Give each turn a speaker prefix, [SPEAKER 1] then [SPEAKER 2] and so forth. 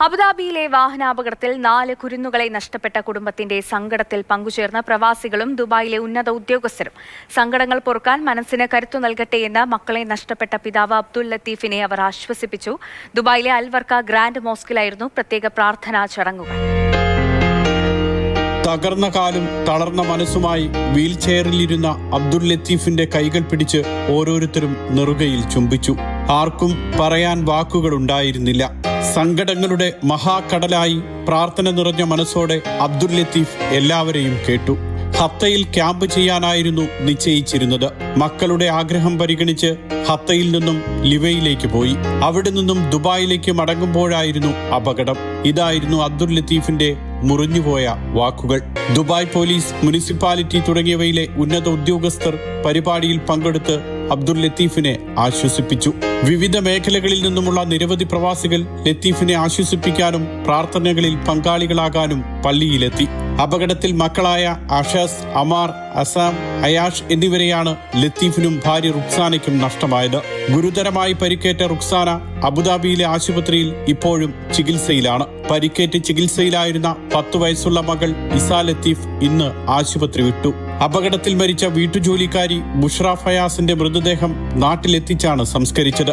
[SPEAKER 1] അബുദാബിയിലെ വാഹനാപകടത്തിൽ 4 കുരുന്നുകളെ നഷ്ടപ്പെട്ട കുടുംബത്തിന്റെ സങ്കടത്തിൽ പങ്കുചേർന്ന പ്രവാസികളും ദുബായിലെ ഉന്നത ഉദ്യോഗസ്ഥരും. സങ്കടങ്ങൾ പൊറുക്കാൻ മനസ്സിന് കരുത്തു നൽകട്ടെയെന്ന് മക്കളെ നഷ്ടപ്പെട്ട പിതാവ് അബ്ദുൽ ലത്തീഫിനെ അവർ ആശ്വസിപ്പിച്ചു. ദുബായിലെ അൽവർക്ക ഗ്രാൻഡ് മോസ്കിലായിരുന്നു പ്രത്യേക പ്രാർത്ഥനാ ചടങ്ങുകൾ.
[SPEAKER 2] തകർന്ന കാലും തളർന്ന മനസ്സുമായി വീൽ ചെയറിലിരുന്ന അബ്ദുൽ ലത്തീഫിന്റെ കൈകൾ പിടിച്ച് ഓരോരുത്തരും നെറുകയിൽ ചുംബിച്ചു. ആർക്കും പറയാൻ വാക്കുകളുണ്ടായിരുന്നില്ല. സങ്കടങ്ങളുടെ മഹാകടലായി പ്രാർത്ഥന നിറഞ്ഞ മനസ്സോടെ അബ്ദുൽ ലത്തീഫ് എല്ലാവരെയും കേട്ടു. ഹത്തയിൽ ക്യാമ്പ് ചെയ്യാനായിരുന്നു നിശ്ചയിച്ചിരുന്നത്. മക്കളുടെ ആഗ്രഹം പരിഗണിച്ച് ഹത്തയിൽ നിന്നും ലിവയിലേക്ക് പോയി. അവിടെ നിന്നും ദുബായിലേക്ക് മടങ്ങുമ്പോഴായിരുന്നു അപകടം. ഇതായിരുന്നു അബ്ദുൽ ലത്തീഫിന്റെ മുറിഞ്ഞുപോയ വാക്കുകൾ. ദുബായ് പോലീസ്, മുനിസിപ്പാലിറ്റി തുടങ്ങിയവയിലെ ഉന്നത ഉദ്യോഗസ്ഥർ പരിപാടിയിൽ പങ്കെടുത്ത് അബ്ദുൽ ലത്തീഫിനെ ആശ്വസിപ്പിച്ചു. വിവിധ മേഖലകളിൽ നിന്നുമുള്ള നിരവധി പ്രവാസികൾ ലത്തീഫിനെ ആശ്വസിപ്പിക്കാനും പ്രാർത്ഥനകളിൽ പങ്കാളികളാകാനും പള്ളിയിലെത്തി. അപകടത്തിൽ മക്കളായ അഷസ്, അമാർ, അസാം, അയാഷ് എന്നിവരെയാണ് ലത്തീഫിനും ഭാര്യ റുക്സാനയ്ക്കും നഷ്ടമായത്. ഗുരുതരമായി പരിക്കേറ്റ റുക്സാന അബുദാബിയിലെ ആശുപത്രിയിൽ ഇപ്പോഴും ചികിത്സയിലാണ്. പരിക്കേറ്റ് ചികിത്സയിലായിരുന്ന 10 വയസ്സുള്ള മകൾ ഇസാ ലത്തീഫ് ഇന്ന് ആശുപത്രി വിട്ടു. അപകടത്തിൽ മരിച്ച വീട്ടുജോലിക്കാരി ബുഷ്ര ഫയാസിന്റെ മൃതദേഹം നാട്ടിലെത്തിച്ചാണ് സംസ്കരിച്ചത്.